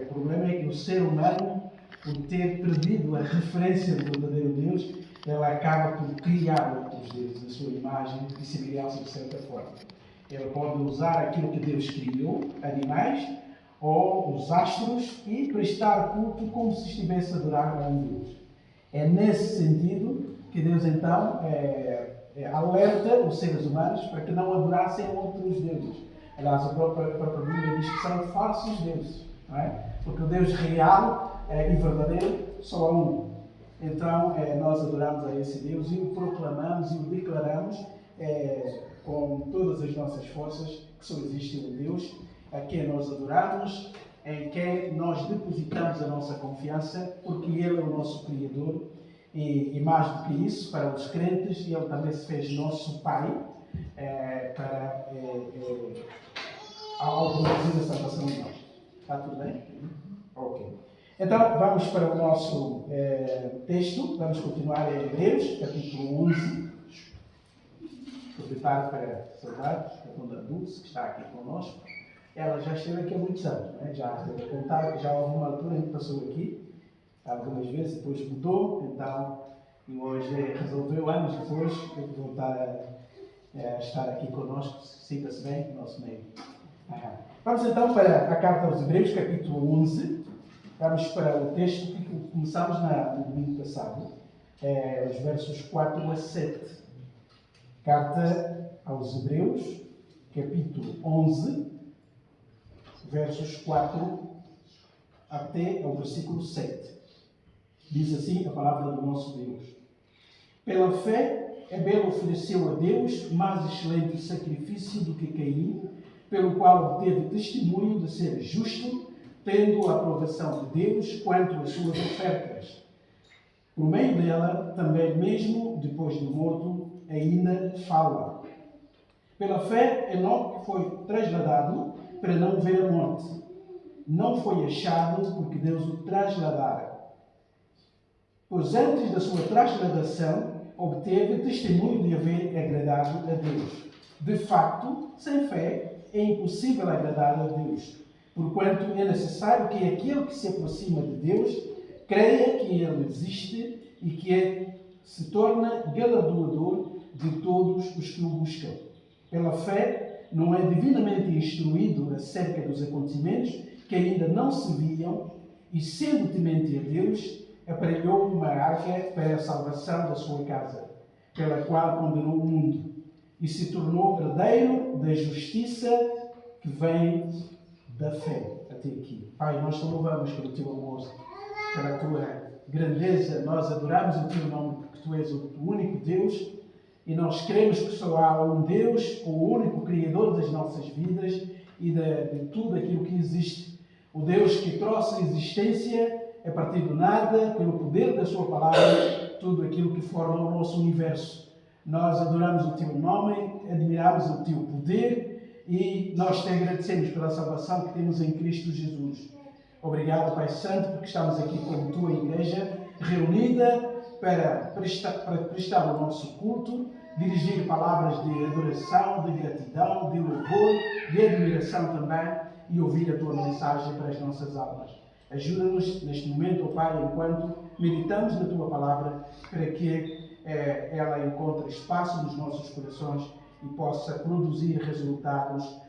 O problema é que o ser humano, por ter perdido a referência do verdadeiro Deus, ele acaba por criar outros deuses, a sua imagem e semelhança de certa forma. Ele pode usar aquilo que Deus criou, animais, ou os astros, e prestar culto como se estivesse a adorar a um Deus. É nesse sentido que Deus então alerta os seres humanos para que não adorassem outros deuses. Aliás, a própria Bíblia diz que são falsos deuses, não é? Porque o Deus real e verdadeiro só há um. Então, nós adoramos a esse Deus e o proclamamos e o declaramos com todas as nossas forças que só existe um Deus a quem nós adoramos, em quem nós depositamos a nossa confiança, porque Ele é o nosso Criador e mais do que isso, para os crentes, Ele também se fez nosso Pai ao produzir a salvação de nós. Está tudo bem? Ok. Então, vamos para o nosso texto. Vamos continuar em Hebreus, capítulo 11. Aproveitar para saudar a Dona Dulce, que está aqui conosco. Ela já esteve aqui há muitos anos, não é? Já esteve a contar, já houve uma altura em que passou aqui, algumas vezes, depois mudou, então, e hoje resolveu, anos depois, voltar a estar aqui conosco. Sinta-se bem no nosso meio. Vamos então para a Carta aos Hebreus, capítulo 11. Vamos para o texto que começámos no domingo passado, os versos 4 a 7. Carta aos Hebreus, capítulo 11, versos 4 até ao versículo 7. Diz assim a palavra do nosso Deus. Pela fé, Abel ofereceu a Deus mais excelente sacrifício do que Caim, pelo qual obteve testemunho de ser justo, tendo a aprovação de Deus quanto às suas ofertas. Por meio dela, também mesmo depois de morto, ainda fala. Pela fé, Enoque foi trasladado para não ver a morte. Não foi achado porque Deus o trasladara. Pois antes da sua trasladação, obteve testemunho de haver agradado a Deus. De facto, sem fé, é impossível agradar a Deus, porquanto é necessário que aquele que se aproxima de Deus creia que Ele existe e que se torna galardoador de todos os que o buscam. Pela fé, não é divinamente instruído acerca dos acontecimentos que ainda não se viam, e sendo temente a Deus, aparelhou uma arca para a salvação da sua casa, pela qual condenou o mundo, e se tornou herdeiro da justiça que vem da fé. Até aqui. Pai, nós te louvamos pelo teu amor, pela tua grandeza. Nós adoramos o teu nome, porque tu és o único Deus, e nós cremos que só há um Deus, o único Criador das nossas vidas e de tudo aquilo que existe. O Deus que trouxe a existência a partir do nada, pelo poder da sua palavra, tudo aquilo que forma o nosso universo. Nós adoramos o teu nome, admiramos o teu poder e nós te agradecemos pela salvação que temos em Cristo Jesus. Obrigado, Pai Santo, porque estamos aqui como tua igreja, reunida para prestar o nosso culto, dirigir palavras de adoração, de gratidão, de louvor, de admiração também e ouvir a tua mensagem para as nossas almas. Ajuda-nos neste momento, ó Pai, enquanto meditamos na tua palavra, para que ela encontre espaço nos nossos corações e possa produzir resultados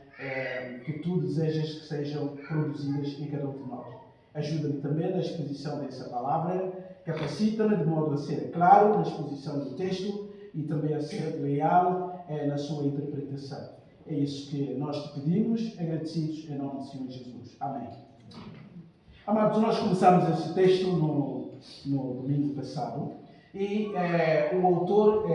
que tu desejas que sejam produzidas em cada um de nós. Ajuda-me também na exposição dessa palavra, capacita-me de modo a ser claro na exposição do texto e também a ser leal na sua interpretação. É isso que nós te pedimos, agradecidos em nome do Senhor Jesus. Amém. Amados, nós começamos esse texto no domingo passado e o autor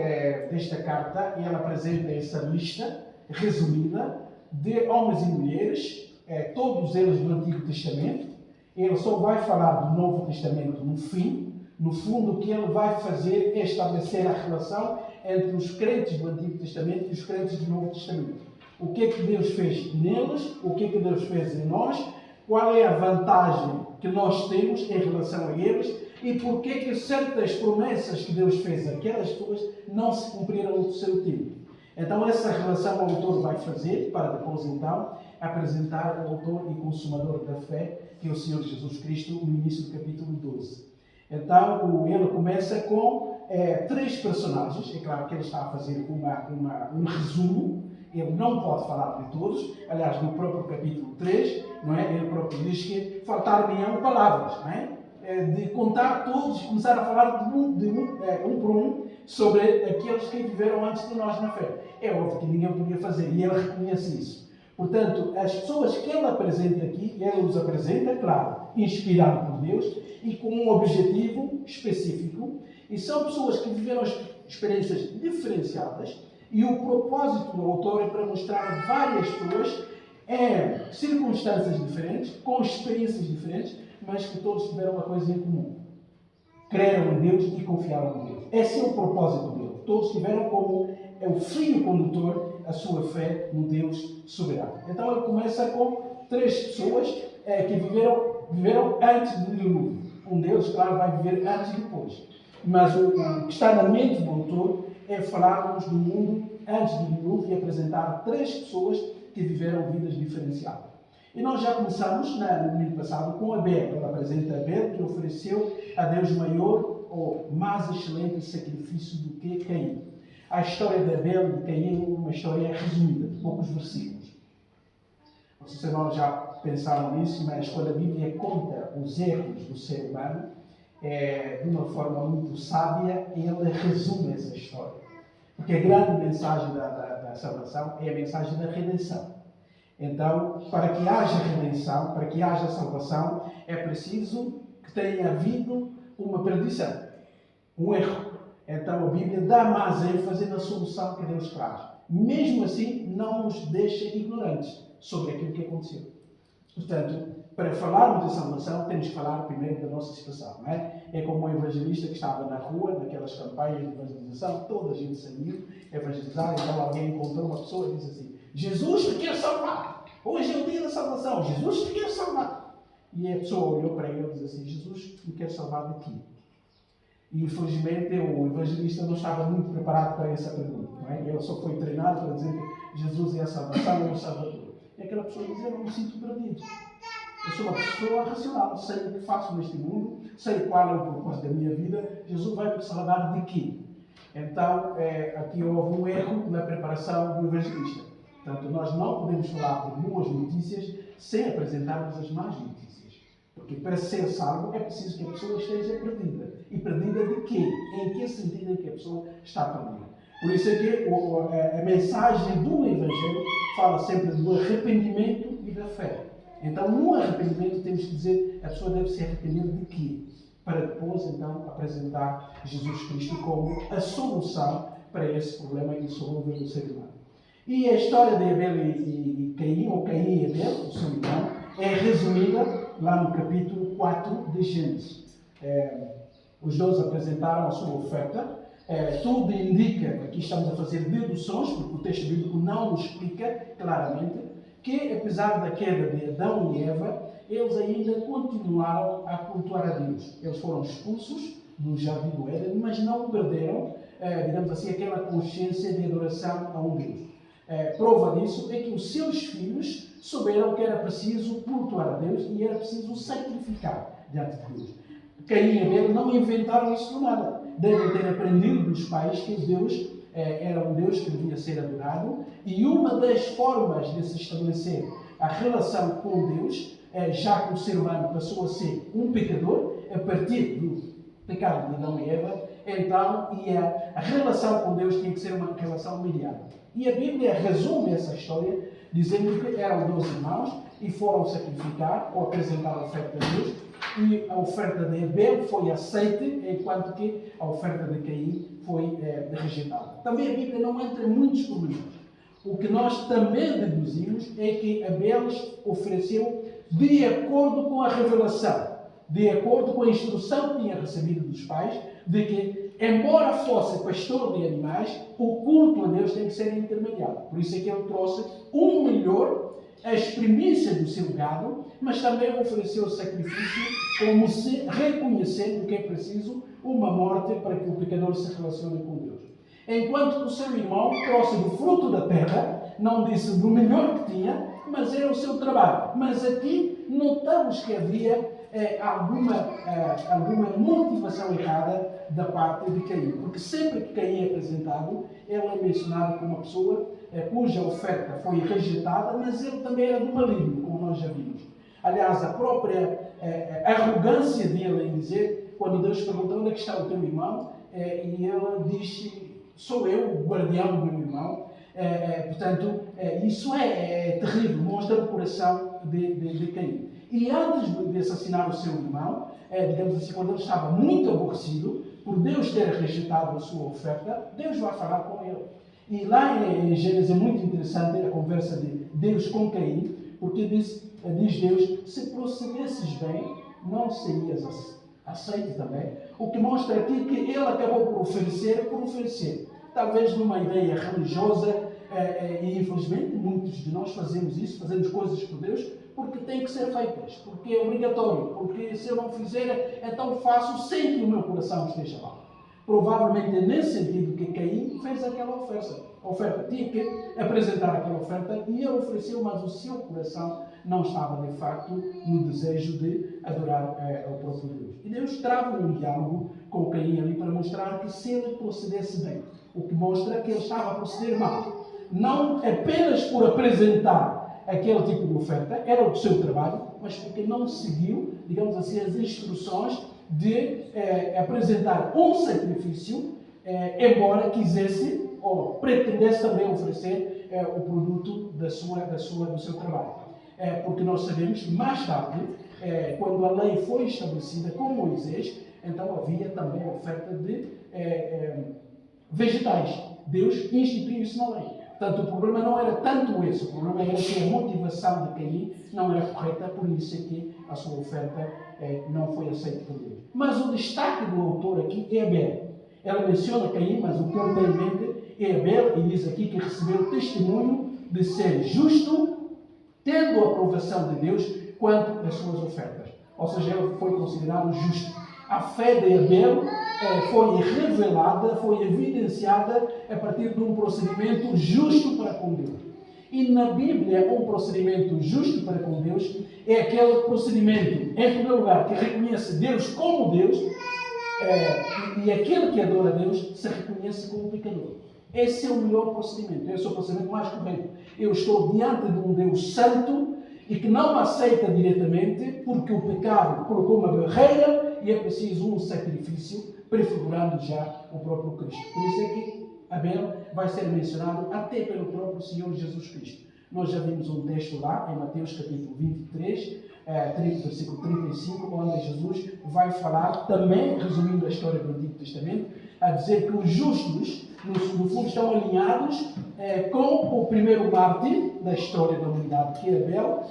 desta carta, ele apresenta essa lista resumida de homens e mulheres, todos eles do Antigo Testamento. Ele só vai falar do Novo Testamento no fim. No fundo, o que ele vai fazer é estabelecer a relação entre os crentes do Antigo Testamento e os crentes do Novo Testamento. O que é que Deus fez neles, o que é que Deus fez em nós, qual é a vantagem que nós temos em relação a eles e por que é que certas promessas que Deus fez àquelas pessoas não se cumpriram no seu tempo. Então, essa relação o autor vai fazer para depois, então, apresentar o autor e consumador da fé, que é o Senhor Jesus Cristo, no início do capítulo 12. Então, ele começa com 3 personagens. É claro que ele está a fazer um resumo. Ele não pode falar de todos. Aliás, no próprio capítulo 3, não é? Ele próprio diz que faltar-me-ão palavras, não é? De contar todos, começar a falar um por um, sobre aqueles que viveram antes de nós na fé. É óbvio que ninguém podia fazer, e ele reconhece isso. Portanto, as pessoas que ele apresenta aqui, ele os apresenta, claro, inspirado por Deus, e com um objetivo específico, e são pessoas que viveram experiências diferenciadas, e o propósito do autor é para mostrar várias pessoas em circunstâncias diferentes, com experiências diferentes, mas que todos tiveram uma coisa em comum: creram em Deus e confiaram em Deus. Esse é o propósito dele. Todos tiveram como o fio condutor a sua fé no Deus soberano. Então ele começa com 3 pessoas que viveram antes do dilúvio. Um deles, claro, vai viver antes e depois. Mas o que está na mente do autor é falarmos do mundo antes do dilúvio e apresentar 3 pessoas que viveram vidas diferenciadas. E nós já começamos no domingo passado com Abel. Ele apresenta Abel, que ofereceu a Deus maior ou mais excelente sacrifício do que Caim. A história de Abel e de Caim é uma história resumida, de poucos versículos. Não sei se nós já pensaram nisso, mas quando a Bíblia conta os erros do ser humano, de uma forma muito sábia, ele resume essa história. Porque a grande mensagem da salvação é a mensagem da redenção. Então, para que haja redenção, para que haja salvação, é preciso que tenha havido uma perdição, um erro. Então, a Bíblia dá mais ênfase na solução que Deus traz. Mesmo assim, não nos deixa ignorantes sobre aquilo que aconteceu. Portanto, para falarmos de salvação, temos que falar primeiro da nossa situação. Não é? É como um evangelista que estava na rua, naquelas campanhas de evangelização, toda a gente saiu evangelizar, então alguém encontrou uma pessoa e disse assim: Jesus te quer salvar! Hoje é o dia da salvação, Jesus te quer salvar! E a pessoa olhou para ele e disse assim: Jesus me quer salvar de quê? E infelizmente o evangelista não estava muito preparado para essa pergunta. Não é? Ele só foi treinado para dizer que Jesus é a salvação, é o Salvador. E aquela pessoa diz: eu não me sinto perdido. Eu sou uma pessoa racional, sei o que faço neste mundo, sei qual é o propósito da minha vida. Jesus vai me salvar de quê? Então, aqui houve um erro na preparação do evangelista. Portanto, nós não podemos falar de boas notícias sem apresentarmos as más notícias. Porque para ser salvo é preciso que a pessoa esteja perdida. E perdida de quê? Em que sentido é que a pessoa está perdida? Por isso é que a mensagem do Evangelho fala sempre do arrependimento e da fé. Então, no arrependimento temos que dizer, a pessoa deve se arrepender de quê? Para depois, então, apresentar Jesus Cristo como a solução para esse problema insolúvel do ser humano. E a história de Abel e Caim, ou Caim e Abel, o seu irmão, é resumida lá no capítulo 4 de Gênesis. Os dois apresentaram a sua oferta. Tudo indica, aqui estamos a fazer deduções, porque o texto bíblico não nos explica claramente, que apesar da queda de Adão e Eva, eles ainda continuaram a cultuar a Deus. Eles foram expulsos do jardim do Éden, mas não perderam, digamos assim, aquela consciência de adoração a um Deus. Prova disso é que os seus filhos souberam que era preciso cultuar a Deus e era preciso sacrificar diante de Deus. Caim e Abel não inventaram isso do nada. Devem ter aprendido dos pais que Deus era um Deus que devia ser adorado, e uma das formas de se estabelecer a relação com Deus, já que o ser humano passou a ser um pecador, a partir do pecado de Adão e Eva, então a relação com Deus tinha que ser uma relação imediata. E a Bíblia resume essa história dizendo que eram 2 irmãos e foram sacrificar ou apresentar a oferta a Deus, e a oferta de Abel foi aceita, enquanto que a oferta de Caim foi rejeitada. Também a Bíblia não entra em muitos problemas. O que nós também deduzimos é que Abel ofereceu de acordo com a revelação, de acordo com a instrução que tinha recebido dos pais, de que, embora fosse pastor de animais, o culto a Deus tem que ser intermediado. Por isso é que ele trouxe um melhor, as primícias do seu gado, mas também ofereceu o sacrifício como se reconhecendo que é preciso uma morte para que o pecador se relacione com Deus. Enquanto que o seu irmão trouxe do fruto da terra, não disse do melhor que tinha, mas era o seu trabalho. Mas aqui notamos que havia alguma motivação errada da parte de Caim. Porque sempre que Caim é apresentado, ele é mencionado como uma pessoa cuja oferta foi rejeitada, mas ele também era do maligno, como nós já vimos. Aliás, a própria arrogância dele em dizer, quando Deus pergunta onde é que está o teu irmão, e ele diz, sou eu, o guardião do meu irmão. Portanto, isso é terrível, mostra o coração de Caim. E antes de assassinar o seu irmão, digamos assim, quando ele estava muito aborrecido, por Deus ter rejeitado a sua oferta, Deus vai falar com ele. E lá em Gênesis é muito interessante a conversa de Deus com Caim, porque diz Deus, se procedesses bem, não serias aceito também. O que mostra aqui que ele acabou por oferecer. Talvez numa ideia religiosa, e infelizmente muitos de nós fazemos isso, fazemos coisas por Deus, porque tem que ser feitas, porque é obrigatório, porque se eu não fizer, então faço sem que o meu coração esteja lá. Provavelmente é nesse sentido que Caim fez aquela oferta. Tinha que apresentar aquela oferta e ele ofereceu, mas o seu coração não estava de facto no desejo de adorar ao próprio Deus. E Deus trava um diálogo com Caim ali para mostrar que se ele procedesse bem, o que mostra que ele estava a proceder mal. Não apenas por apresentar aquele tipo de oferta, era o seu trabalho, mas porque não seguiu, digamos assim, as instruções de apresentar um sacrifício, embora quisesse ou pretendesse também oferecer o produto do seu trabalho. Porque nós sabemos que mais tarde, quando a lei foi estabelecida com Moisés, então havia também a oferta de vegetais. Deus instituiu isso na lei. Portanto, o problema não era tanto esse, o problema era que a motivação de Caim não era correta, por isso é que a sua oferta não foi aceita por Deus. Mas o destaque do autor aqui é Abel. Ela menciona Caim, mas o que ele tem em mente é Abel, e diz aqui que recebeu o testemunho de ser justo, tendo a aprovação de Deus quanto às suas ofertas. Ou seja, ele foi considerado justo. A fé de Abel foi revelada, foi evidenciada a partir de um procedimento justo para com Deus. E na Bíblia, um procedimento justo para com Deus é aquele procedimento, em primeiro lugar, que reconhece Deus como Deus, e aquele que adora Deus se reconhece como pecador. Esse é o melhor procedimento, esse é o procedimento mais correto. Eu estou diante de um Deus santo e que não me aceita diretamente porque o pecado colocou uma barreira e é preciso um sacrifício, prefigurando já o próprio Cristo. Por isso é que Abel vai ser mencionado até pelo próprio Senhor Jesus Cristo. Nós já vimos um texto lá, em Mateus capítulo 23, versículo 35, onde Jesus vai falar, também resumindo a história do Antigo Testamento, a dizer que os justos, no fundo, estão alinhados com o primeiro mártir da história da humanidade, que é Abel,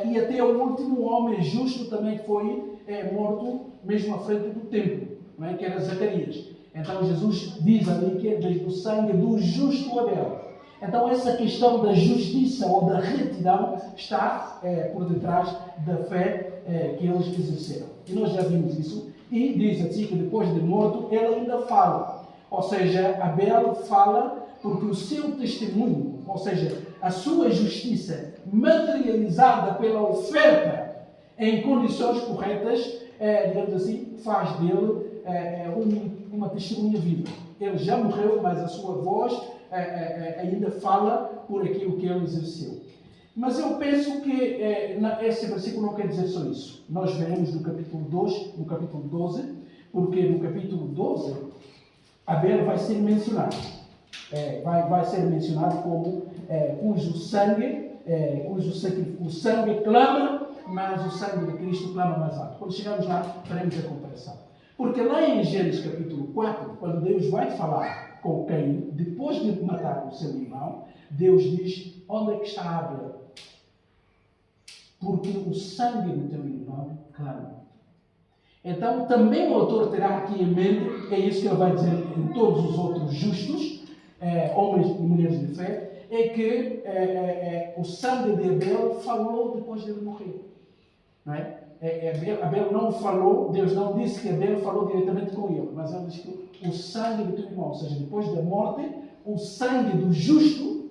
e até o último homem justo também foi morto mesmo à frente do templo, não é? Que era Zacarias. Então Jesus diz ali que é desde o sangue do justo Abel. Então essa questão da justiça ou da retidão está por detrás da fé que eles exerceram. E nós já vimos isso. E diz assim que depois de morto ele ainda fala. Ou seja, Abel fala porque o seu testemunho, ou seja, a sua justiça materializada pela oferta em condições corretas, digamos assim, faz dele uma testemunha viva. Ele já morreu, mas a sua voz ainda fala por aquilo que ele exerceu. Mas eu penso que esse versículo não quer dizer só isso. Nós veremos no capítulo 12, porque no capítulo 12, Abel vai ser mencionado. Vai ser mencionado como cujo sangue clama, mas o sangue de Cristo clama mais alto. Quando chegarmos lá, faremos a comparação. Porque lá em Gênesis capítulo 4, quando Deus vai falar com Caim, depois de matar o seu irmão, Deus diz: onde é que está Abel? Porque o sangue do teu irmão clama. Então, também o autor terá aqui em mente, é isso que ele vai dizer em todos os outros justos, homens e mulheres de fé, é que o sangue de Abel falou depois de ele morrer. Não é? Abel não falou, Deus não disse que Abel falou diretamente com ele, mas ele disse que o sangue do teu irmão, ou seja, depois da morte, o sangue do justo,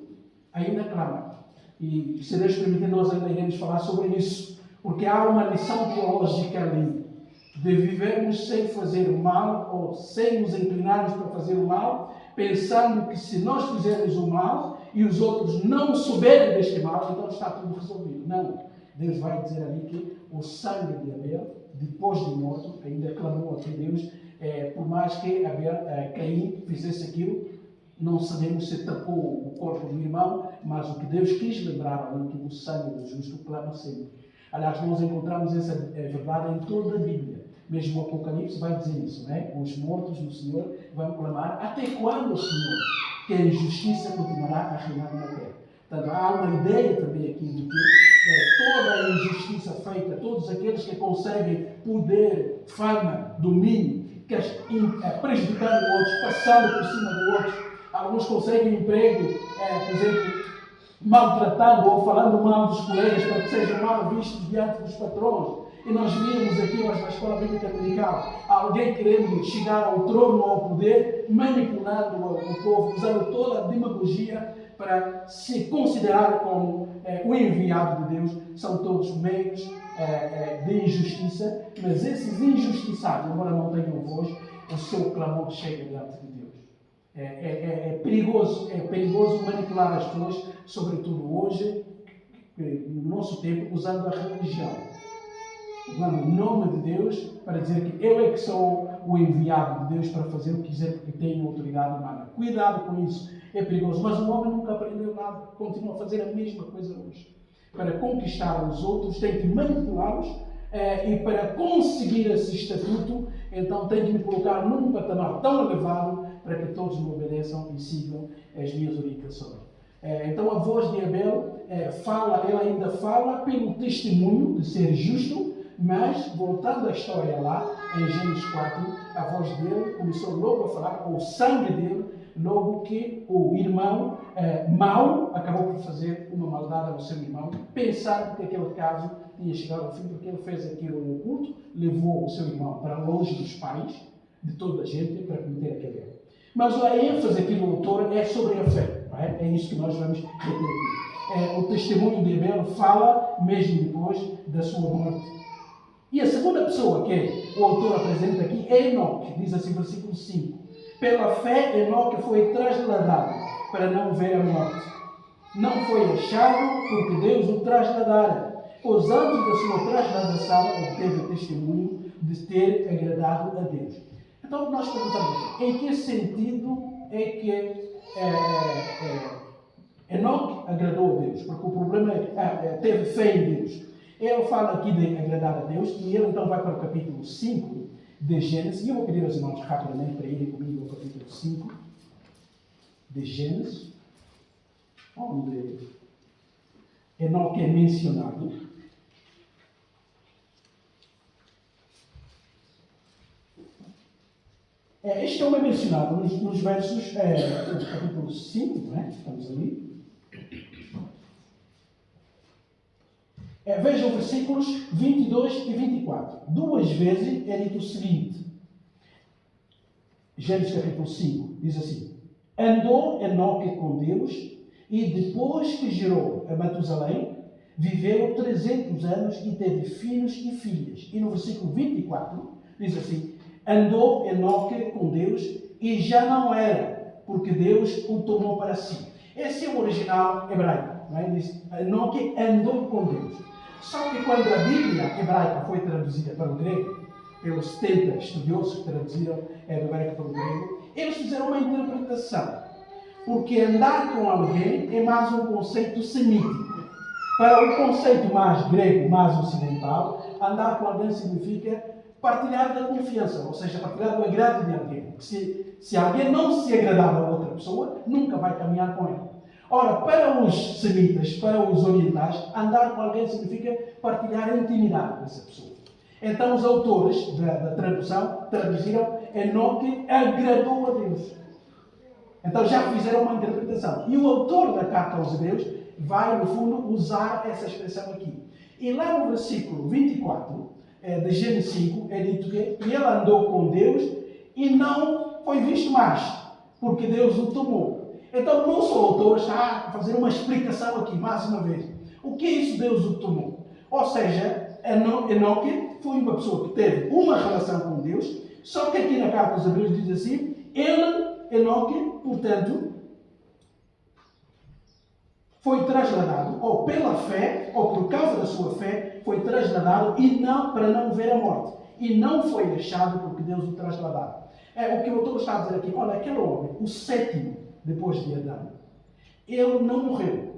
ainda clama. E se Deus permitir, nós ainda iremos falar sobre isso, porque há uma lição teológica ali, de vivermos sem fazer mal, ou sem nos inclinarmos para fazer o mal, pensando que se nós fizermos o mal e os outros não souberem deste mal, então está tudo resolvido. Não. Deus vai dizer ali que o sangue de Abel, depois de morto, ainda clamou a Deus, por mais que Caim fizesse aquilo, não sabemos se tapou o corpo do irmão, mas o que Deus quis lembrar ali, que o sangue do justo clama sempre. Aliás, nós encontramos essa verdade em toda a Bíblia. Mesmo o Apocalipse vai dizer isso, né? Os mortos do Senhor vão clamar até quando, Senhor, que a injustiça continuará a reinar na terra. Portanto, há uma ideia também aqui de que toda a injustiça feita, todos aqueles que conseguem poder, fama, domínio, que prejudicando outros, passando por cima de outros, alguns conseguem emprego, por exemplo, maltratando ou falando mal dos colegas para que sejam mal vistos diante dos patrões. E nós vimos aqui hoje na Escola Bíblica Dominical alguém querendo chegar ao trono ou ao poder, manipulando o povo, usando toda a demagogia para se considerar como o enviado de Deus. São todos meios de injustiça, mas esses injustiçados, embora não tenham voz, o seu clamor chega diante de Deus. É perigoso manipular as pessoas, sobretudo hoje, no nosso tempo, usando a religião. Usando o nome de Deus para dizer que eu é que sou o enviado de Deus para fazer o que quiser porque tenho autoridade humana. Cuidado com isso, é perigoso. Mas o homem nunca aprendeu nada, continua a fazer a mesma coisa hoje. Para conquistar os outros, tem que manipulá-los e para conseguir esse estatuto, então tem que me colocar num patamar tão elevado para que todos me obedeçam e sigam as minhas orientações. Então a voz de Abel ela ainda fala pelo testemunho de ser justo, mas voltando à história lá, em Gênesis 4, a voz dele começou logo a falar, ou o sangue dele, logo que o irmão mau acabou por fazer uma maldade ao seu irmão, pensando que aquele caso tinha chegado ao fim, porque ele fez aquilo em oculto, levou o seu irmão para longe dos pais, de toda a gente, para cometer aquele erro. Mas a ênfase aqui do autor é sobre a fé. Não é? É isso que nós vamos reter aqui. O testemunho de Abel fala mesmo depois da sua morte. E a segunda pessoa que o autor apresenta aqui é Enoque. Diz assim, versículo 5. Pela fé, Enoque foi trasladado para não ver a morte. Não foi achado porque Deus o trasladara. Pois antes da sua trasladação, obteve testemunho de ter agradado a Deus. Então, nós perguntamos, em que sentido é que Enoque agradou a Deus? Porque o problema é teve fé em Deus. Ele fala aqui de agradar a Deus e ele então vai para o capítulo 5 de Gênesis. E eu vou pedir aos irmãos rapidamente para irem comigo ao capítulo 5 de Gênesis, onde Enoque é mencionado. Este homem é mencionado nos versos do capítulo 5, não é? Estamos ali. Vejam versículos 22 e 24. Duas vezes é dito o seguinte. Gênesis capítulo 5 diz assim: andou Enoque com Deus e depois que gerou a Matusalém, viveu 300 anos e teve filhos e filhas. E no versículo 24 diz assim: andou Enoque com Deus e já não era, porque Deus o tomou para si. Esse é o original hebraico. Não é? Diz, Enoque andou com Deus. Só que quando a Bíblia hebraica foi traduzida para o grego, pelos 70 estudiosos que traduziram do hebraico para o grego, eles fizeram uma interpretação. Porque andar com alguém é mais um conceito semítico. Para o conceito mais grego, mais ocidental, andar com alguém significa partilhar da confiança, ou seja, partilhar do agrado de alguém. Se alguém não se agradar a outra pessoa, nunca vai caminhar com ela. Ora, para os semitas, para os orientais, andar com alguém significa partilhar a intimidade dessa pessoa. Então os autores da tradução traduziram Enoque agradou a Deus. Então já fizeram uma interpretação. E o autor da carta aos Hebreus vai, no fundo, usar essa expressão aqui. E lá no versículo 24 de Gênesis 5 é dito que ele andou com Deus e não foi visto mais, porque Deus o tomou. Então, o nosso autor está a fazer uma explicação aqui, mais uma vez. O que é isso Deus o tomou? Ou seja, Enoque foi uma pessoa que teve uma relação com Deus, só que aqui na carta aos Hebreus diz assim, Enoque, portanto, foi trasladado, ou pela fé, ou por causa da sua fé, foi trasladado e não para não ver a morte. E não foi achado porque Deus o trasladava. O que o autor está a dizer aqui, olha, aquele homem, o sétimo depois de Adão, ele não morreu.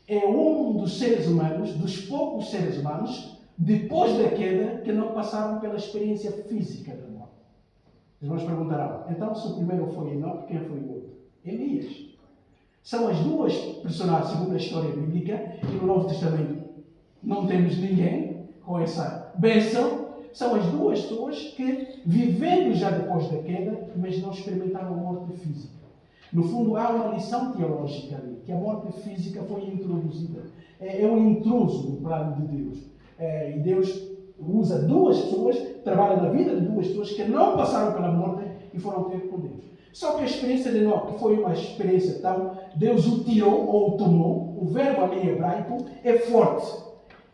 É um dos seres humanos, dos poucos seres humanos, depois da queda, que não passaram pela experiência física da morte. Os irmãos perguntarão, então se o primeiro foi Enoque, quem foi o outro? Elias. São as duas personagens, segundo a história bíblica, e no Novo Testamento não temos ninguém com essa bênção. São as duas pessoas que, vivendo já depois da queda, mas não experimentaram a morte física. No fundo, há uma lição teológica ali, que a morte física foi introduzida. É um intruso no plano de Deus. E Deus usa duas pessoas, trabalha na vida de duas pessoas que não passaram pela morte e foram ter com Deus. Só que a experiência de Enoque foi uma experiência tão... Deus o tirou ou o tomou. O verbo ali em hebraico é forte.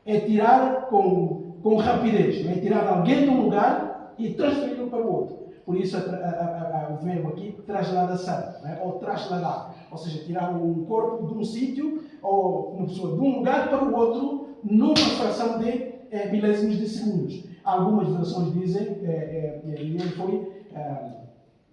É tirar com rapidez. É tirar alguém de um lugar e transferi-lo para o outro. Por isso o verbo aqui, trasladação, ou trasladar. Ou seja, tirar um corpo de um sítio ou uma pessoa de um lugar para o outro numa fração de milésimos de segundos. Algumas versões dizem que ele foi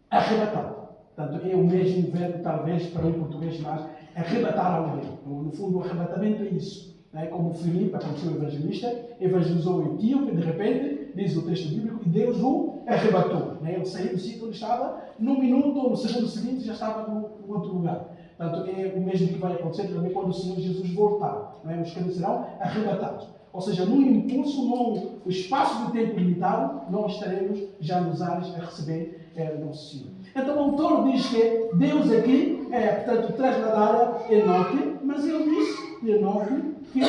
arrebatado. Portanto, é o mesmo verbo, talvez, para um português mais, arrebatar alguém. No fundo, o arrebatamento é isso. Como Filipe, aconteceu o evangelista, evangelizou o etíope, de repente, diz o texto bíblico, e Deus o arrebatou. Ele saiu do sítio onde estava, num minuto ou no segundo seguinte já estava no outro lugar. Portanto, é o mesmo que vai acontecer também quando o Senhor Jesus voltar. Os crentes serão arrebatados. Ou seja, num impulso, num espaço de tempo limitado, nós estaremos já nos ares a receber o nosso Senhor. Então o autor diz que Deus aqui, portanto, trasladara Enoque, mas ele disse de Enoque que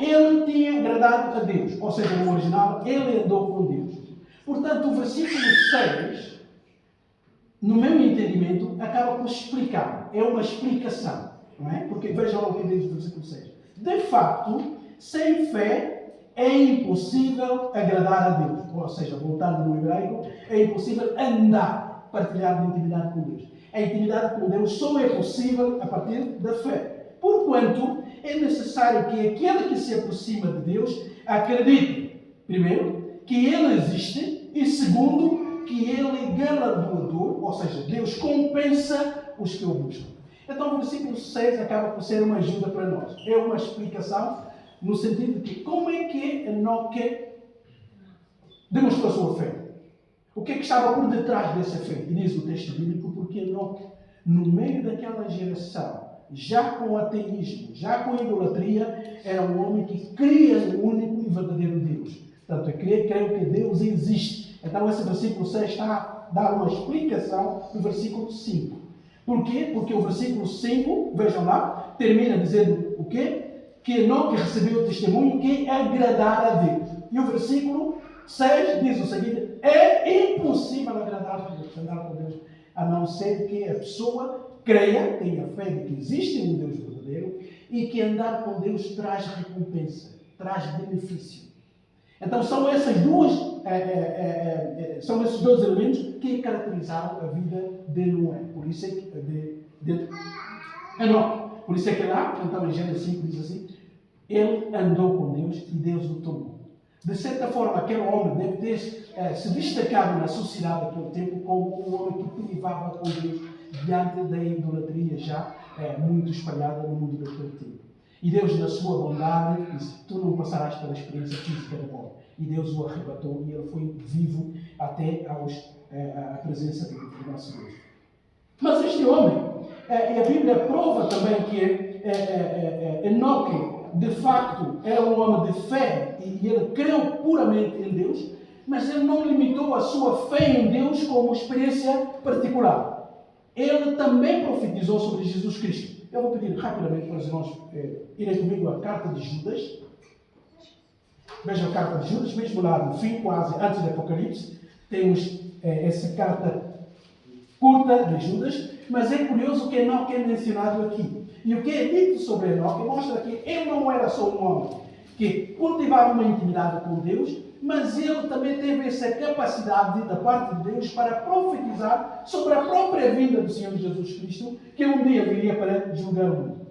ele tinha agradado a Deus. Ou seja, no original, ele andou com Deus. Portanto, o versículo 6, no meu entendimento, acaba por explicar. É uma explicação. Não é? Porque vejam o que diz o versículo 6. De facto, sem fé é impossível agradar a Deus. Ou seja, voltando no hebraico, é impossível andar, partilhar de intimidade com Deus. A intimidade com Deus só é possível a partir da fé. Porquanto, é necessário que aquele que se aproxima de Deus acredite, primeiro, que Ele existe e, segundo, que Ele é galardoador, ou seja, Deus compensa os que o buscam. Então, o versículo 6 acaba por ser uma ajuda para nós. É uma explicação no sentido de que como é que Enoque demonstrou a sua fé? O que é que estava por detrás dessa fé? E diz o texto bíblico, porque Enoque, no meio daquela geração, já com ateísmo, já com idolatria, era um homem que cria no único e verdadeiro Deus. Portanto, eu creio que Deus existe. Então, esse versículo 6 está a dar uma explicação no versículo 5. Por quê? Porque o versículo 5, vejam lá, termina dizendo o quê? Que Enoque recebeu o testemunho que agradar a Deus. E o versículo 6 diz o seguinte: é impossível agradar a Deus, andar com Deus, a não ser que a pessoa creia, tenha fé de que existe um Deus verdadeiro e que andar com Deus traz recompensa, traz benefício. Então são esses dois elementos que caracterizaram a vida de Noé. Por isso é que de Enoque. Por isso é que lá, então em Gênesis 5 diz assim: ele andou com Deus e Deus o tomou. De certa forma, aquele homem deve ter se destacado na sociedade daquele tempo como um homem que privava com Deus diante da idolatria já muito espalhada no mundo daquele tempo. E Deus, na sua bondade, disse: tu não passarás pela experiência física da morte. E Deus o arrebatou e ele foi vivo até à presença do nosso Deus. Mas este homem, e a Bíblia prova também que Enoque, de facto, era um homem de fé e ele creu puramente em Deus, mas ele não limitou a sua fé em Deus como experiência particular. Ele também profetizou sobre Jesus Cristo. Eu vou pedir rapidamente para os irmãos irem comigo à carta de Judas. Vejam a carta de Judas, mesmo lá no fim, quase antes do Apocalipse, temos essa carta curta de Judas. Mas é curioso que Enoque é mencionado aqui. E o que é dito sobre Enoque mostra que ele não era só um homem que cultivava uma intimidade com Deus, mas ele também teve essa capacidade da parte de Deus para profetizar sobre a própria vinda do Senhor Jesus Cristo, que um dia viria para julgar o mundo.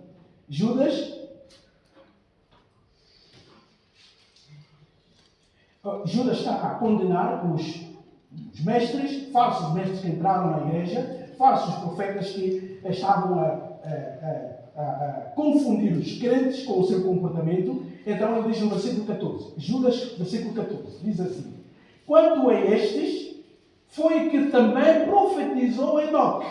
Judas está a condenar os mestres, falsos mestres que entraram na igreja, falsos profetas que estavam a confundir os crentes com o seu comportamento. Então ele diz no versículo 14, Judas, versículo 14, diz assim: quanto a estes, foi que também profetizou Enoque.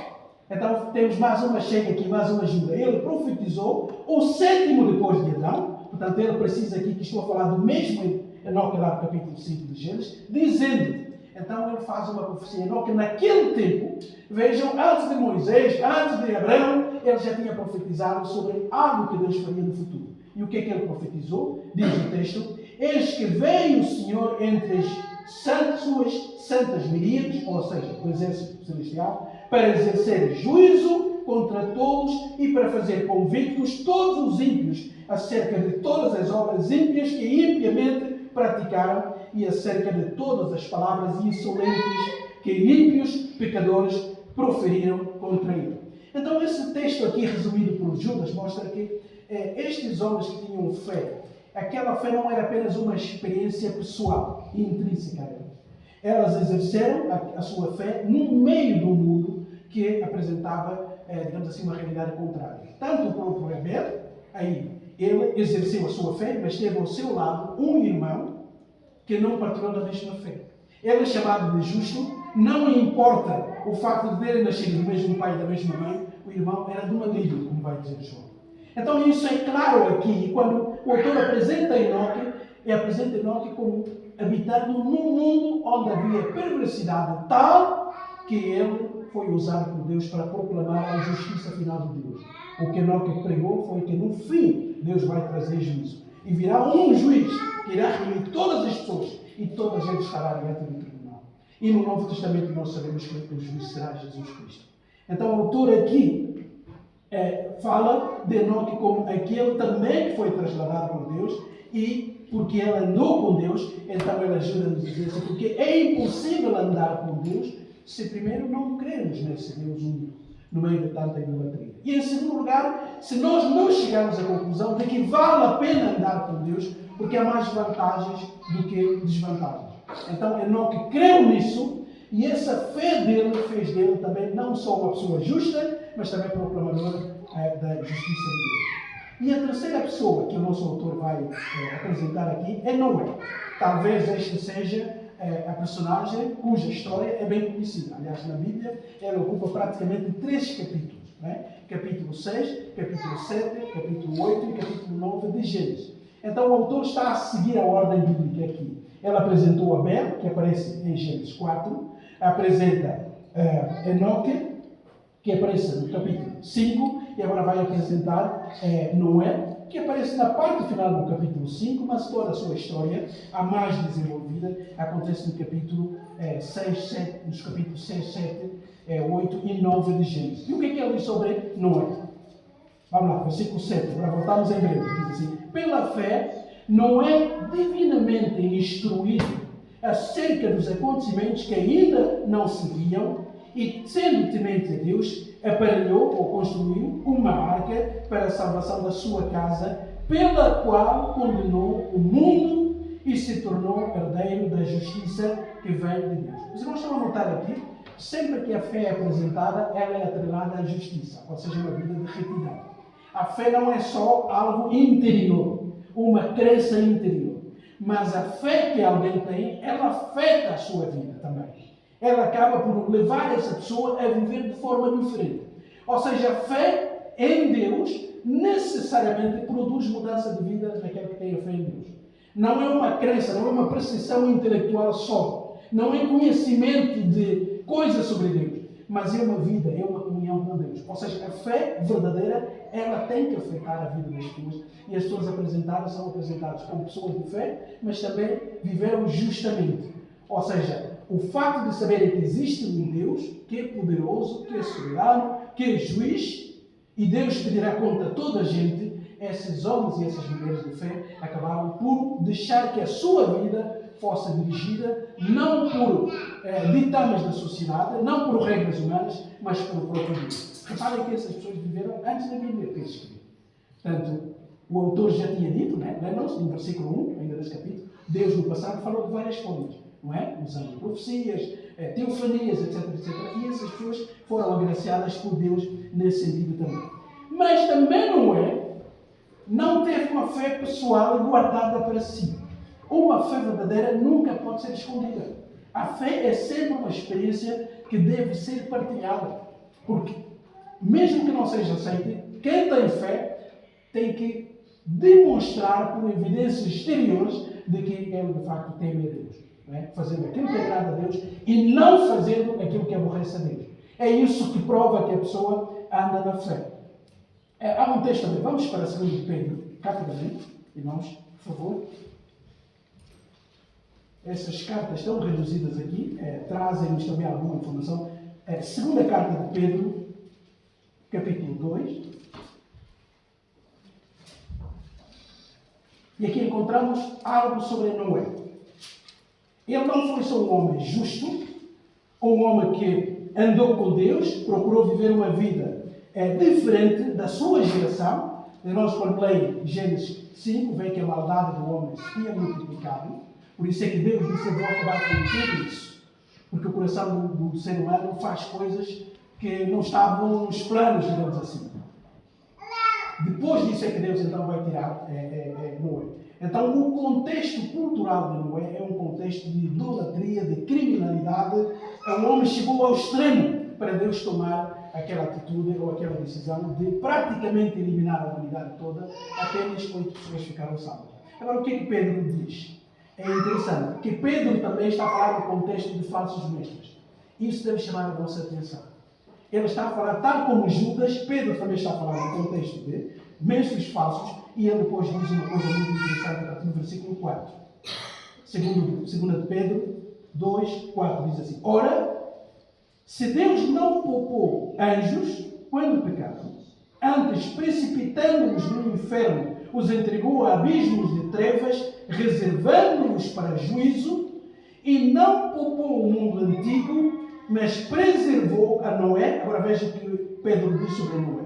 Então temos mais uma chega aqui, mais uma ajuda. Ele profetizou o sétimo depois de Adão. Portanto, ele precisa aqui que estou a falar do mesmo Enoque lá no capítulo 5 de Gênesis, dizendo, então ele faz uma profecia, Enoque naquele tempo, vejam, antes de Moisés, antes de Abraão, ele já tinha profetizado sobre algo que Deus faria no futuro. E o que é que ele profetizou? Diz o texto: eis que veio o Senhor entre as suas santas miríades, ou seja, o exército celestial, para exercer juízo contra todos e para fazer convictos todos os ímpios acerca de todas as obras ímpias que impiamente praticaram e acerca de todas as palavras insolentes que ímpios pecadores proferiram contra ele. Então esse texto aqui, resumido por Judas, mostra que estes homens que tinham fé, aquela fé não era apenas uma experiência pessoal e intrínseca a elas. Elas exerceram a sua fé no meio do mundo que apresentava, digamos assim, uma realidade contrária. Tanto o próprio Abel, aí ele exerceu a sua fé, mas teve ao seu lado um irmão que não partilhou da mesma fé. Ele é chamado de justo, não importa o facto de terem nascido do mesmo pai e da mesma mãe, o irmão era do maligno, como vai dizer João. Então isso é claro aqui, quando o autor apresenta Enoque como habitando num mundo onde havia perversidade tal que ele foi usado por Deus para proclamar a justiça final de Deus. O que Enoque pregou foi que no fim Deus vai trazer juízo. E virá um juiz que irá reunir todas as pessoas e todas eles estarão diante do tribunal. E no Novo Testamento nós sabemos que o juiz será Jesus Cristo. Então o autor aqui fala de Enoque como aquele também que foi trasladado por Deus, e porque ele andou com Deus, então ele ajuda-nos a dizer assim, porque é impossível andar com Deus se primeiro não crermos nesse Deus único, no meio de tanta idolatria. E em segundo lugar, se nós não chegarmos à conclusão de que vale a pena andar com Deus, porque há mais vantagens do que desvantagens. Então Enoque creu nisso, e essa fé dele fez dele também não só uma pessoa justa, mas também proclamador da justiça de Deus. E a terceira pessoa que o nosso autor vai apresentar aqui é Noé. Talvez esta seja a personagem cuja história é bem conhecida. Aliás, na Bíblia, ela ocupa praticamente 3 capítulos. Né? Capítulo 6, capítulo 7, capítulo 8 e capítulo 9 de Gênesis. Então o autor está a seguir a ordem bíblica aqui. Ela apresentou Abel, que aparece em Gênesis 4, apresenta Enoque, que aparece no capítulo 5, e agora vai apresentar Noé, que aparece na parte final do capítulo 5, mas toda a sua história, a mais desenvolvida, acontece no capítulo 6, 7, nos capítulos 6, 7, 8 e 9 de Gênesis. E o que é que ele diz sobre Noé? Vamos lá, versículo 7, agora voltamos em breve. Diz assim: pela fé, Noé, divinamente instruído acerca dos acontecimentos que ainda não se viam, e sendo temente a Deus, aparelhou ou construiu uma arca para a salvação da sua casa, pela qual condenou o mundo e se tornou herdeiro da justiça que vem de Deus. Vocês não estão a notar aqui? Sempre que a fé é apresentada, ela é atrelada à justiça, ou seja, uma vida de retidão. A fé não é só algo interior, uma crença interior, mas a fé que alguém tem, ela afeta a sua vida também. Ela acaba por levar essa pessoa a viver de forma diferente. Ou seja, a fé em Deus necessariamente produz mudança de vida naquele que tem a fé em Deus. Não é uma crença, não é uma percepção intelectual só. Não é conhecimento de coisas sobre Deus, mas é uma vida, é uma comunhão com Deus. Ou seja, a fé verdadeira, ela tem que afetar a vida das pessoas. E as pessoas apresentadas são apresentadas como pessoas de fé, mas também viveram justamente. Ou seja, o facto de saberem que existe um Deus que é poderoso, que é soberano, que é juiz, e Deus pedirá conta a toda a gente, esses homens e essas mulheres de fé acabaram por deixar que a sua vida fosse dirigida não por ditames da sociedade, não por regras humanas, mas pelo próprio Deus. Reparem que essas pessoas viveram antes da Bíblia ter escrito. Portanto, o autor já tinha dito, né? Lembram-se, no versículo 1, ainda desse capítulo, Deus no passado falou de várias formas, não é? Usando profecias, teofanias, etc, etc. E essas pessoas foram agraciadas por Deus nesse sentido também. Mas também não teve uma fé pessoal guardada para si. Uma fé verdadeira nunca pode ser escondida. A fé é sempre uma experiência que deve ser partilhada. Porque, mesmo que não seja aceita, quem tem fé tem que demonstrar por evidências exteriores de que ele de facto teme a Deus. Não é? Fazendo aquilo que agrada a Deus e não fazendo aquilo que aborrece a Deus. É isso que prova que a pessoa anda na fé. Há um texto também. Vamos para 2 Pedro, rapidamente, irmãos, por favor. Essas cartas estão reduzidas aqui, trazem-nos também alguma informação. Segunda carta de Pedro, capítulo 2. E aqui encontramos algo sobre Noé. Ele não foi só um homem justo, um homem que andou com Deus, procurou viver uma vida diferente da sua geração. Nós, quando leem Gênesis 5, vê que a maldade do homem se tinha multiplicado. Por isso é que Deus disse: eu vou acabar com tudo isso. Porque o coração do ser humano faz coisas que não estavam nos planos, digamos assim. Depois disso é que Deus então vai tirar Noé. Então o contexto cultural de Noé é um contexto de idolatria, de criminalidade. Um homem chegou ao extremo para Deus tomar aquela atitude ou aquela decisão de praticamente eliminar a humanidade toda. Apenas 8 pessoas ficaram salvas. Agora o que é que Pedro diz? É interessante que Pedro também está a falar no contexto de falsos mestres. Isso deve chamar a nossa atenção. Ele está a falar, tal como Judas, Pedro também está a falar no contexto de mestres falsos, e ele depois diz uma coisa muito interessante no versículo 4. Segundo Pedro 2, 4, diz assim: ora, se Deus não poupou anjos quando pecaram, antes precipitando-os no inferno, os entregou a abismos de trevas, reservando-os para juízo, e não poupou o mundo antigo, mas preservou a Noé. Agora veja o que Pedro diz sobre Noé: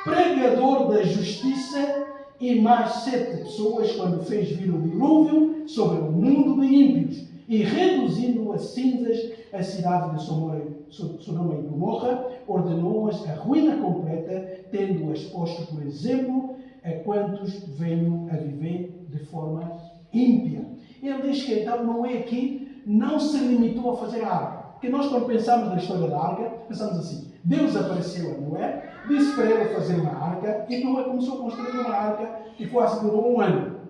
pregador da justiça, e mais 7 pessoas quando fez vir o dilúvio sobre o mundo de ímpios, e reduzindo a cinzas a cidade de Sodoma e Gomorra, ordenou-as a ruína completa, tendo-as posto por exemplo a quantos venham a viver de forma ímpia. Ele diz que então Noé aqui não se limitou a fazer a arca. Porque nós, quando pensamos na história da arca, pensamos assim: Deus apareceu a Noé, disse para ele fazer uma arca, e Noé começou a construir uma arca que quase durou 1 ano.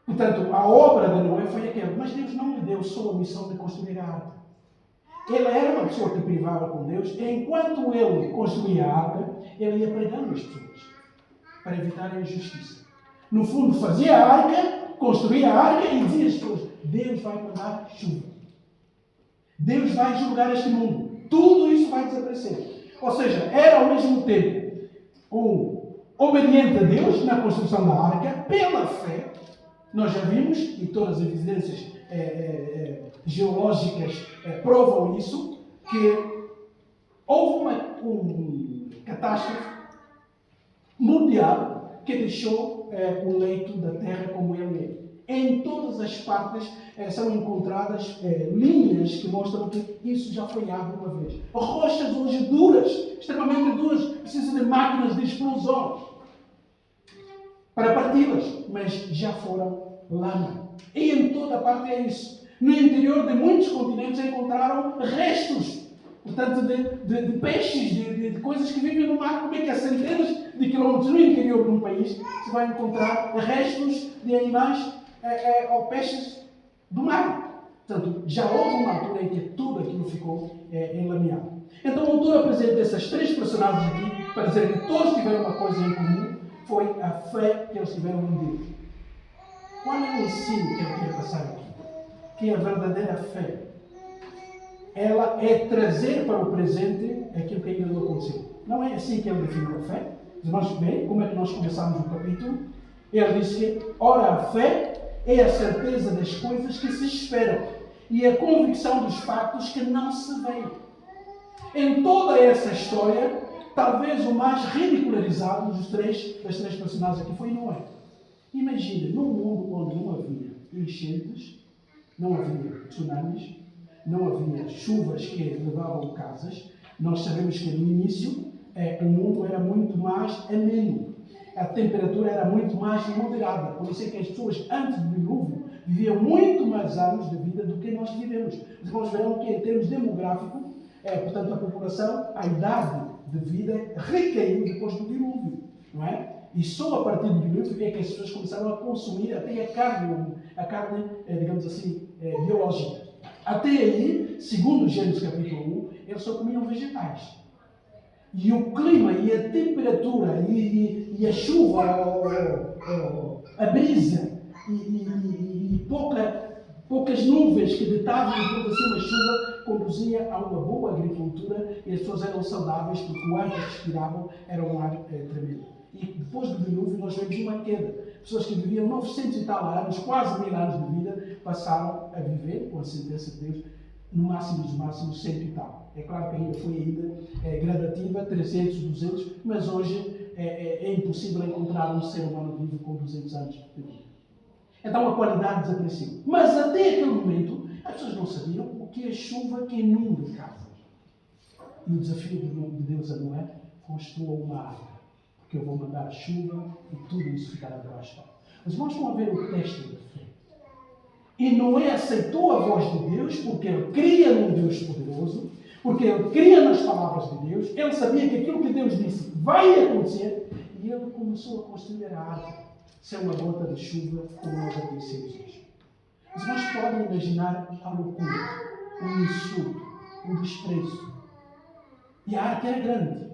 Portanto, a obra de Noé foi aquela. Mas Deus não lhe deu só a missão de construir a arca. Ele era uma pessoa que privava com Deus, e enquanto ele construía a arca, ele ia pregando as pessoas para evitar a injustiça. No fundo, fazia a arca, construía a arca e dizia às pessoas: Deus vai mandar chuva. Deus vai julgar este mundo. Tudo isso vai desaparecer. Ou seja, era ao mesmo tempo um obediente a Deus na construção da arca, pela fé. Nós já vimos, e todas as evidências geológicas provam isso, que houve uma catástrofe mundial que deixou o leito da Terra como ele é. Em todas as partes são encontradas linhas que mostram que isso já foi água uma vez. Rochas hoje duras, extremamente duras, precisam de máquinas de explosão para parti-las, mas já foram lama. E em toda a parte é isso. No interior de muitos continentes encontraram restos, portanto, de peixes, de coisas que vivem no mar. Como é que há centenas de quilómetros no interior de um país se vai encontrar restos de animais ou peixes do mar? Portanto, já houve uma altura em que tudo aquilo ficou enlameado. Então o autor apresenta essas 3 personagens aqui para dizer que todos tiveram uma coisa em comum: foi a fé que eles tiveram em Deus. Qual é o ensino que ele quer passar aqui? Que a verdadeira fé ela é trazer para o presente aquilo que ainda não aconteceu. Não é assim que ele definiu a fé. Os irmãos veem como é que nós começamos o capítulo. Ele diz que, ora, a fé é a certeza das coisas que se esperam e a convicção dos factos que não se veem. Em toda essa história, talvez o mais ridicularizado das três personagens aqui foi Noé. Imagina, num mundo onde não havia enchentes, não havia tsunamis, não havia chuvas que levavam casas, nós sabemos que no início o mundo era muito mais ameno. A temperatura era muito mais moderada. Por isso é que as pessoas antes do dilúvio viviam muito mais anos de vida do que nós vivemos. Os irmãos verão que em termos demográficos, portanto a população, a idade de vida recaiu depois do dilúvio. Não é? E só a partir do dilúvio é que as pessoas começaram a consumir até a carne, digamos assim, biológica. Até aí, segundo Gênesis capítulo 1, eles só comiam vegetais. E o clima e a temperatura e a chuva, a brisa e poucas nuvens que deitavam toda assim uma chuva conduzia a uma boa agricultura e as pessoas eram saudáveis porque o ar que respiravam era um ar tremendo. E depois do dilúvio nós vemos uma queda. Pessoas que viviam 900 e tal anos, quase 1000 anos de vida, passaram a viver, com a sentença de Deus, no máximo dos máximos 100 e tal. É claro que ainda foi gradativa, 300, 200, mas hoje é impossível encontrar um ser humano vivo com 200 anos de vida. Então a qualidade desapareceu. Mas até aquele momento, as pessoas não sabiam o que é chuva que inunda casas. E o desafio de Deus a Noé: construa uma arca, porque eu vou mandar chuva e tudo isso ficará debaixo. Os irmãos vão ver o teste da fé. E Noé aceitou a voz de Deus porque ele cria num Deus poderoso, porque ele cria nas palavras de Deus, ele sabia que aquilo que Deus disse vai acontecer, e ele começou a construir a arca, sem uma gota de chuva como nós a conhecemos hoje. Os irmãos podem imaginar a loucura, o insulto, o desprezo. E a arca era grande.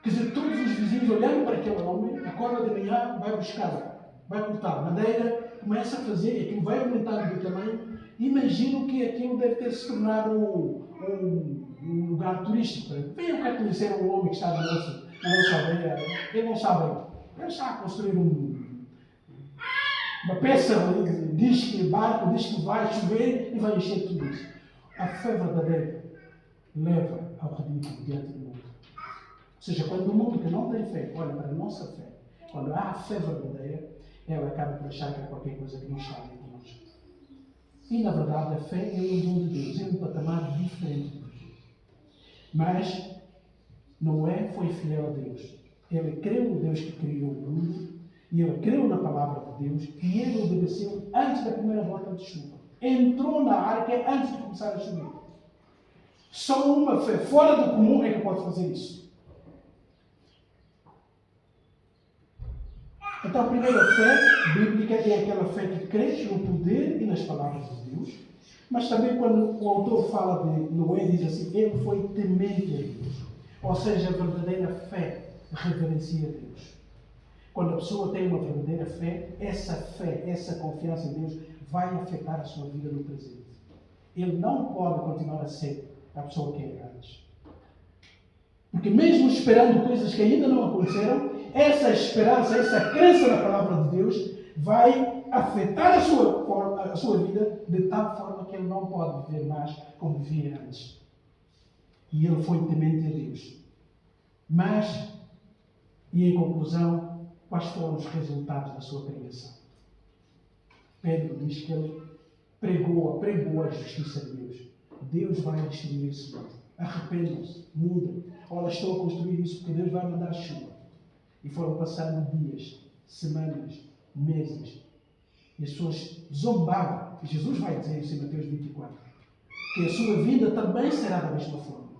Quer dizer, todos os vizinhos olhando para aquele homem, acorda de manhã, vai buscar, vai cortar madeira, começa a fazer, aquilo vai aumentando de tamanho. Imagino que aquilo deve ter se tornado um lugar turístico. Venham cá conhecer um homem que está na nossa aldeia. Ele não sabe, ele está a construir uma peça, diz que barco, diz que vai chover e vai encher tudo isso. A fé verdadeira leva ao ridículo diante do mundo. Ou seja, quando o mundo que não tem fé olha para a nossa fé, quando há a fé verdadeira, ela acaba por achar que é qualquer coisa que não está dentro de nós. E na verdade a fé é um dom de Deus, é um patamar diferente de Deus. Mas Noé foi fiel a Deus. Ele creu no Deus que criou o mundo, e ele creu na palavra de Deus, e ele obedeceu antes da primeira gota de chuva. Entrou na arca antes de começar a chover. Só uma fé fora do comum é que pode fazer isso. Então a primeira fé bíblica é aquela fé que crê no poder e nas palavras de Deus. Mas também quando o autor fala de Noé, diz assim: ele foi temente a Deus. Ou seja, a verdadeira fé reverencia a Deus. Quando a pessoa tem uma verdadeira fé, essa confiança em Deus vai afetar a sua vida no presente. Ele não pode continuar a ser a pessoa que era antes. Porque mesmo esperando coisas que ainda não aconteceram, essa esperança, essa crença na palavra de Deus vai afetar a sua vida de tal forma que ele não pode viver mais como vivia antes. E ele foi temente a Deus. Mas, e em conclusão, quais foram os resultados da sua pregação? Pedro diz que ele pregou a justiça de Deus. Deus vai destruir esse mundo. Arrependam-se, mudem. Olha, estou a construir isso porque Deus vai mandar chuva. E foram passando dias, semanas, meses. E as pessoas zombavam. E Jesus vai dizer isso em Mateus 24. Que a sua vida também será da mesma forma.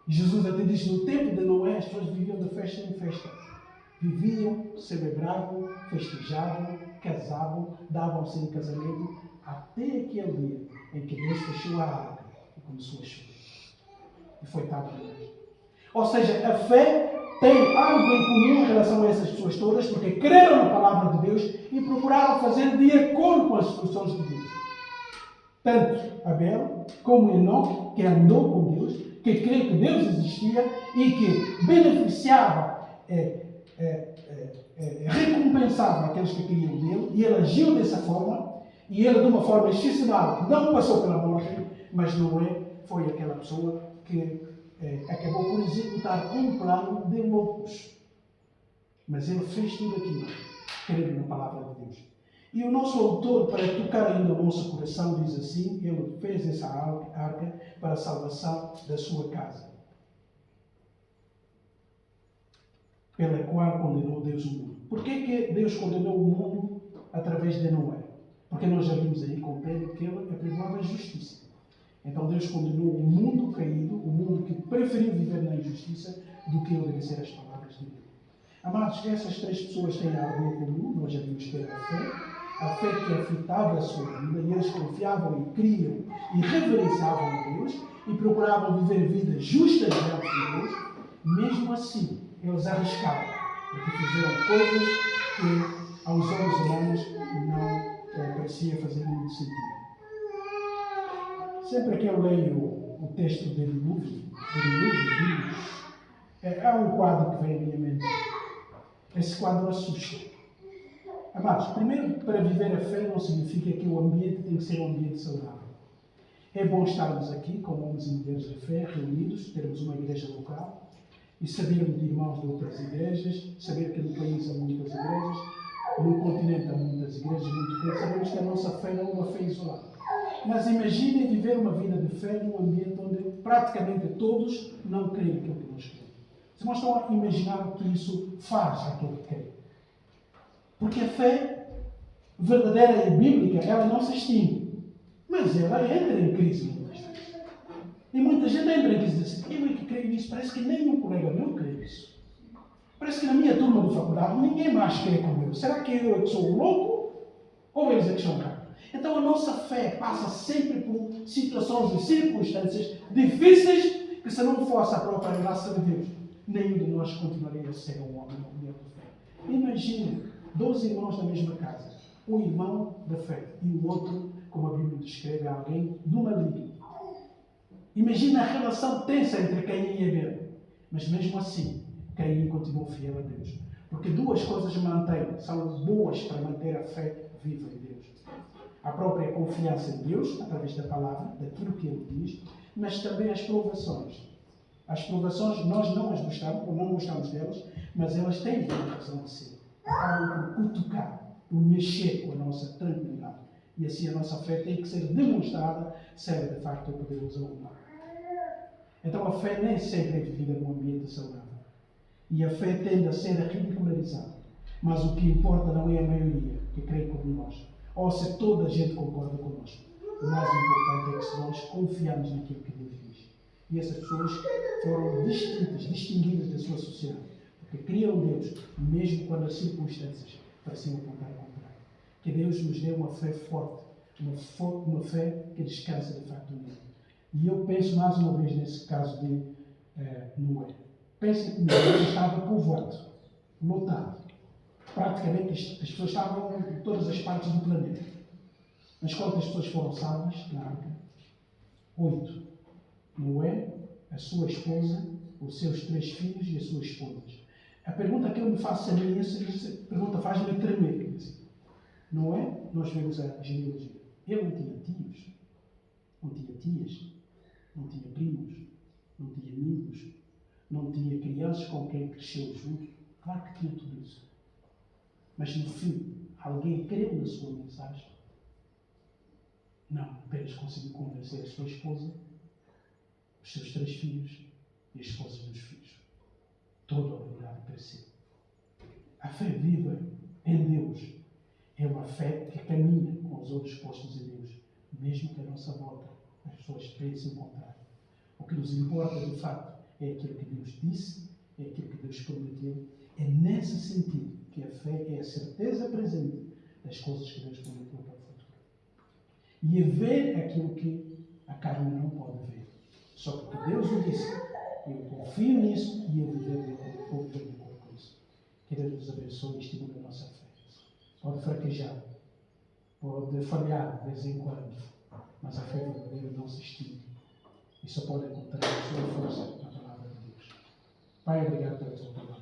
E Jesus até diz: no tempo de Noé, as pessoas viviam de festa em festa. Viviam, celebravam, festejavam, casavam, davam-se em casamento, até aquele dia em que Deus fechou a arca e começou a chover. E foi tal para nós. Ou seja, a fé tem algo em comum em relação a essas pessoas todas, porque creram na palavra de Deus e procuraram fazer de acordo com as instruções de Deus. Tanto Abel como Enoque, que andou com Deus, que crê que Deus existia e que beneficiava, recompensava aqueles que queriam dele, e ele agiu dessa forma, e ele, de uma forma excepcional, não passou pela morte, mas Noé foi aquela pessoa que acabou por executar um plano de loucos. Mas ele fez tudo aquilo, crendo na palavra de Deus. E o nosso autor, para tocar ainda o nosso coração, diz assim: ele fez essa arca para a salvação da sua casa, pela qual condenou Deus o mundo. Por que Deus condenou o mundo através de Noé? Porque nós já vimos aí com Pedro que ele apregava a justiça. Então Deus condenou o mundo caído, o mundo que preferiu viver na injustiça, do que obedecer às palavras de Deus. Amados, essas três pessoas têm algo em comum. Nós já vimos que era a fé que afetava a sua vida, e eles confiavam e criam e reverenciavam a Deus e procuravam viver vidas justas diante de Deus. Mesmo assim, eles arriscavam, porque fizeram coisas que aos olhos humanos não parecia fazer muito sentido. Sempre que eu leio o texto do dilúvio, há um quadro que vem à minha mente. Esse quadro assusta. Amados, primeiro, para viver a fé não significa que o ambiente tem que ser um ambiente saudável. É bom estarmos aqui, como homens e mulheres de fé, reunidos, termos uma igreja local e sabermos de irmãos de outras igrejas, saber que no país há muitas igrejas, no continente há muitas igrejas, muito pequenas, sabemos que a nossa fé não é uma fé isolada. Mas imaginem viver uma vida de fé num ambiente onde praticamente todos não creem aquilo que nós queremos. Vocês não estão a imaginar o que isso faz àquele que crê. Porque a fé verdadeira e bíblica, ela não se extingue. Mas ela entra em crise muitas vezes. E muita gente entra em crise e diz assim: eu é que creio nisso, parece que nenhum colega meu crê nisso. Parece que na minha turma de faculdade ninguém mais crê como eu. Será que eu é que sou louco? Ou eles é que são cá? Então a nossa fé passa sempre por situações e circunstâncias difíceis que, se não fosse a própria graça de Deus, nenhum de nós continuaria a ser um homem ou mulher de fé. Imagina 12 irmãos na mesma casa, um irmão da fé e o outro, como a Bíblia descreve, alguém do maligno. Imagina a relação tensa entre Caim e Abel. Mas mesmo assim, Caim continuou fiel a Deus. Porque duas coisas são boas para manter a fé viva em Deus. A própria confiança em Deus, através da palavra, daquilo que Ele diz, mas também as provações. As provações, nós não as gostamos, ou não gostamos delas, mas elas têm uma razão de ser. Acabam por cutucar, por mexer com a nossa tranquilidade. E assim a nossa fé tem que ser demonstrada se ela de facto é poderosa ou não. Então a fé nem sempre é vivida num ambiente saudável. E a fé tende a ser ridicularizada. Mas o que importa não é a maioria que crê como nós, ou se toda a gente concorda connosco. O mais importante é que se nós confiarmos naquilo que Deus diz. E essas pessoas foram distinguidas da sua sociedade, porque criam Deus, mesmo quando as circunstâncias pareciam apontar ao contrário. Que Deus nos dê uma fé forte, uma fé que descansa de facto nele. E eu penso mais uma vez nesse caso de Noé. Pensem comigo, ele estava povoado, lotado. Praticamente as pessoas estavam em todas as partes do planeta. Mas quantas pessoas foram salvas na arca? 8. Noé, a sua esposa, os seus 3 filhos e as suas esposas. A pergunta que eu me faço a mim, essa pergunta faz-me tremer. Noé, nós vemos a genealogia. Ele não tinha tios, não tinha tias, não tinha primos, não tinha amigos, não tinha crianças com quem cresceu junto. Claro que tinha tudo isso. Mas no fim, alguém creu na sua mensagem? Não, apenas conseguiu convencer a sua esposa, os seus 3 filhos e as esposas dos filhos. Toda a humanidade cresceu. A fé viva em Deus é uma fé que caminha com os olhos postos em Deus, mesmo que a nossa volta as pessoas pensem o contrário. O que nos importa, de facto, é aquilo que Deus disse, é aquilo que Deus prometeu. É nesse sentido que a fé é a certeza presente das coisas que Deus prometeu para o futuro. E é ver aquilo que a carne não pode ver. Só que Deus o disse. Eu confio nisso e eu vou viver de acordo com isso. Que Deus nos abençoe e estimule a nossa fé. Pode fraquejar, pode falhar de vez em quando, mas a fé verdadeira não se extingue e só pode encontrar a sua força na palavra de Deus. Pai, obrigado pela tua palavra.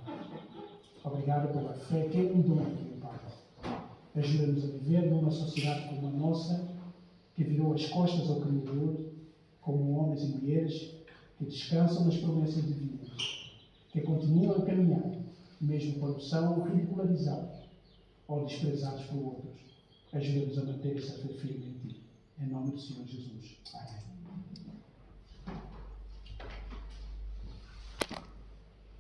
Obrigado pela fé que é um dom aqui, meu Pai. Ajuda-nos a viver numa sociedade como a nossa, que virou as costas ao Criador, como homens e mulheres que descansam nas promessas divinas, que continuam a caminhar, mesmo quando são ridicularizados ou desprezados por outros. Ajuda-nos a manter essa fé firme em Ti. Em nome do Senhor Jesus. Amém.